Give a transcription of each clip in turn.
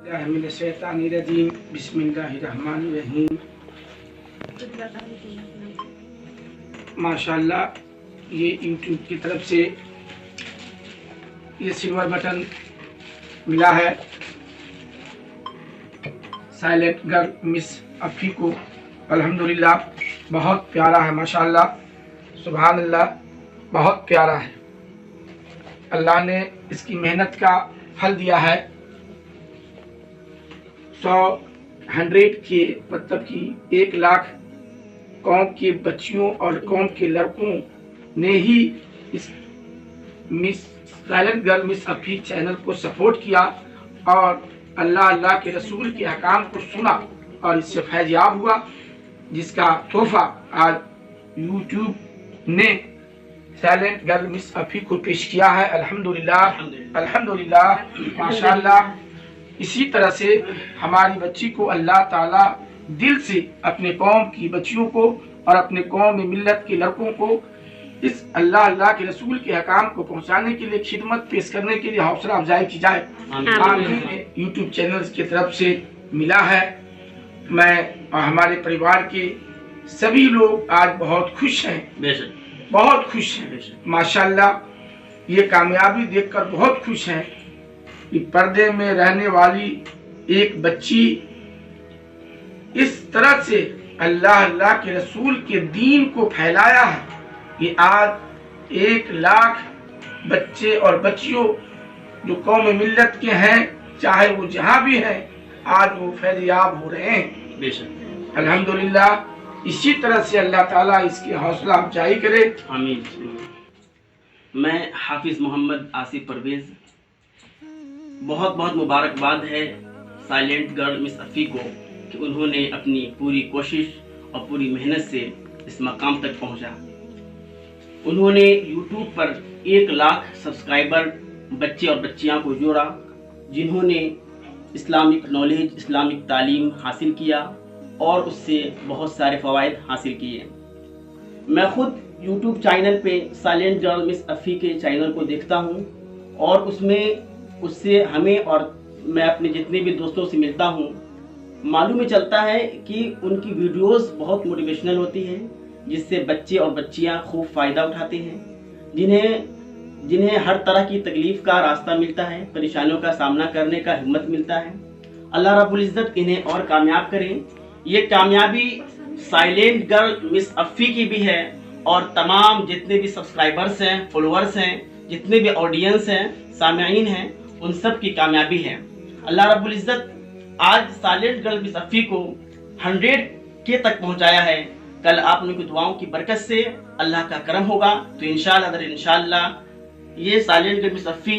बिस्मिल्लाहिर्रहमानिर्रहीम बिस्मिल्लाहिर्रहमानिर्रहीम। माशाअल्लाह ये यूट्यूब की तरफ से ये सिल्वर बटन मिला है साइलेंट गर्ल मिस अफ़ी को। अल्हम्दुलिल्लाह बहुत प्यारा है, माशाअल्लाह, सुभान अल्लाह, बहुत प्यारा है। अल्लाह ने इसकी मेहनत का फल दिया है। 100 के मतलब कि 1 लाख कौम के बच्चियों और कौम के लड़कों ने ही इस miss silent girl miss Affi channel को सपोर्ट किया और अल्लाह के रसूल के अहकाम को सुना और इससे फैज़याब हुआ, जिसका तोहफा आज यूट्यूब ने साइलेंट गर्ल मिस अफ़ी को पेश किया है। अल्हम्दुलिल्लाह अल्हम्दुलिल्लाह, माशाअल्लाह। इसी तरह से हमारी बच्ची को अल्लाह ताला दिल से अपने कौम की बच्चियों को और अपने कौम में मिल्लत के लड़कों को इस अल्लाह के रसूल के अहकाम को पहुंचाने के लिए खिदमत पेश करने के लिए हौसला अफजाई की जाए। आमीन। यूट्यूब चैनल की तरफ से मिला है। मैं और हमारे परिवार के सभी लोग आज बहुत खुश हैं, बहुत खुश हैं। माशाअल्लाह ये कामयाबी देखकर बहुत खुश हैं कि पर्दे में रहने वाली एक बच्ची इस तरह से अल्लाह के रसूल के दीन को फैलाया है कि आज 1 लाख बच्चे और बच्चियों जो कौम मिल्लत के हैं, चाहे वो जहाँ भी हैं, आज वो फैज़याब हो रहे हैं। अल्हम्दुलिल्लाह। इसी तरह से अल्लाह ताला इसकी हौसला अफजाई करे। आमीन। मैं हाफिज़ मोहम्मद आसिफ परवेज़, बहुत बहुत मुबारकबाद है साइलेंट गर्ल मिस अफ़ी को कि उन्होंने अपनी पूरी कोशिश और पूरी मेहनत से इस मकाम तक पहुंचा। उन्होंने यूट्यूब पर 1 लाख सब्सक्राइबर बच्चे और बच्चियां को जोड़ा, जिन्होंने इस्लामिक नॉलेज, इस्लामिक तालीम हासिल किया और उससे बहुत सारे फ़वाइद हासिल किए। मैं ख़ुद यूट्यूब चैनल पे साइलेंट गर्ल मिस अफ़ी के चैनल को देखता हूँ और उससे हमें और मैं अपने जितने भी दोस्तों से मिलता हूँ, मालूम चलता है कि उनकी वीडियोस बहुत मोटिवेशनल होती हैं, जिससे बच्चे और बच्चियाँ खूब फ़ायदा उठाते हैं, जिन्हें हर तरह की तकलीफ़ का रास्ता मिलता है, परेशानियों का सामना करने का हिम्मत मिलता है। अल्लाह रब्बुल इज़्ज़त इन्हें और कामयाब करें। ये कामयाबी साइलेंट गर्ल मिस अफ़ी की भी है और तमाम जितने भी सब्सक्राइबर्स हैं, फॉलोअर्स हैं, जितने भी ऑडियंस हैं, सामईन हैं, उन सब की कामयाबी है। अल्लाह रब्बुल इज़्ज़त आज साइलेंट गर्ल मिस अफ़ी को 100 तक पहुंचाया है। कल आप लोगों की दुआओं की बरकत से अल्लाह का करम होगा तो इंशाअल्लाह ये silent girl miss Affi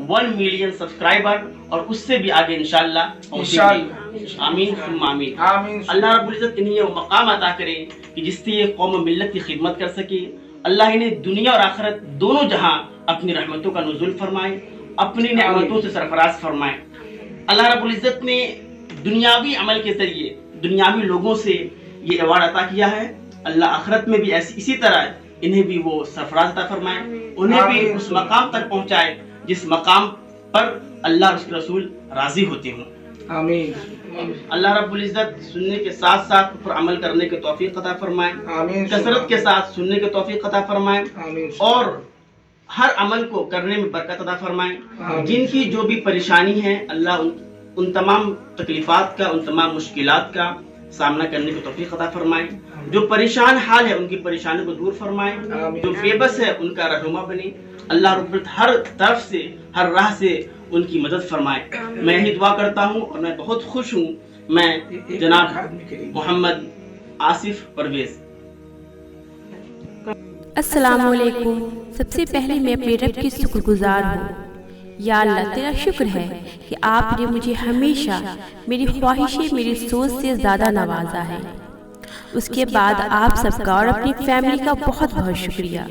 1 million subscriber और उससे भी आगे इंशाअल्लाह। आमीन सुम्मा आमीन। अल्लाह रब्बुल इज़्ज़त इन्हें ये मकाम अता करे कि जिससे ये कौम मिल्लत की खिदमत कर सके। अल्लाह इन्हें दुनिया और आखिरत दोनों जहां अपनी रहमतों का नुज़ुल फरमाए, अपनी नेमतों से सरफराज फरमाए। अल्लाह रब्बुल इज़्ज़त ने दुनियावी अमल के जरिए दुनियावी लोगों से ये अवार्ड अता किया है। अल्लाह आखिरत में भी इसी तरह इन्हें भी वो सरफराज अता फरमाए, उन्हें भी उस मकाम तक पहुंचाए जिस मकाम पर अल्लाह और उसके रसूल राजी होते हों। आमीन। अल्लाह रब्बुल इज़्ज़त सुनने के साथ साथ पर अमल करने के तौफीक अता फरमाए, कसरत के साथ सुनने के तौफीक अता फरमाए और हर अमल को करने में बरकत अता फरमाए। जिनकी जो भी परेशानी है, अल्लाह उन तमाम तकलीफात का, उन तमाम मुश्किलात का सामना करने की तौफीक अता फरमाए। जो परेशान हाल है उनकी परेशानी को दूर फरमाए, जो बेबस है उनका रहनुमा बने। अल्लाह रब्बुल हर तरफ से, हर राह से उनकी मदद फरमाए। मैं यही दुआ करता हूँ और मैं बहुत खुश हूँ। मैं जनाब मोहम्मद आसिफ परवेज़। अस्सलामुअलैकुम। सबसे पहले मैं अपने रब की शुक्रगुजार हूँ। या अल्लाह, तेरा शुक्र है कि आपने मुझे हमेशा मेरी ख्वाहिशें, मेरी सोच से ज़्यादा नवाजा है। उसके बाद आप सबका और अपनी फैमिली का बहुत बहुत शुक्रिया,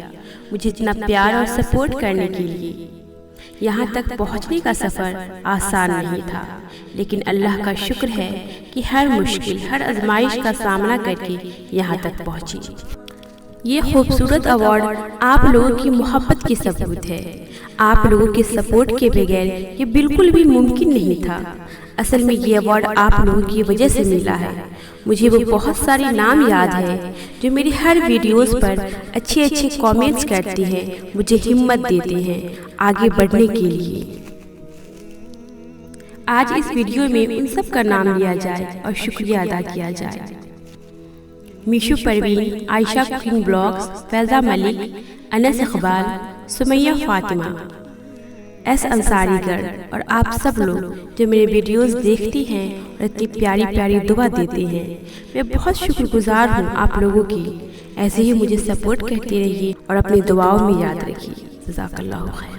मुझे इतना प्यार और सपोर्ट करने के लिए। यहाँ तक पहुँचने का सफ़र आसान नहीं था, लेकिन अल्लाह का शुक्र है कि हर मुश्किल, हर आजमाइश का सामना करके यहाँ तक पहुँची। یہ خوبصورت ایوارڈ آپ لوگوں کی محبت کی ثبوت ہے۔ آپ لوگوں کے سپورٹ کے بغیر یہ بالکل بھی ممکن نہیں تھا۔ اصل میں یہ ایوارڈ آپ لوگوں کی وجہ سے ملا ہے۔ مجھے وہ بہت سارے نام یاد ہیں جو میری ہر ویڈیوز پر اچھے اچھے کامنٹس کرتے ہیں، مجھے ہمت دیتے ہیں آگے بڑھنے کے لیے۔ آج اس ویڈیو میں ان سب کا نام لیا جائے اور شکریہ ادا کیا جائے۔ میشو پروین، عائشہ کوکنگ بلاگز، فیضہ ملک، انس اقبال، سمیہ فاطمہ، ایس انصاری گڑھ اور آپ سب لوگ جو میرے ویڈیوز دیکھتی ہیں اور اتنی پیاری پیاری دعا دیتے ہیں، میں بہت شکر گزار ہوں آپ لوگوں کی۔ ایسے ہی مجھے سپورٹ کرتے رہیے اور اپنی دعاؤں میں یاد رکھیے۔ جزاک اللہ خیر۔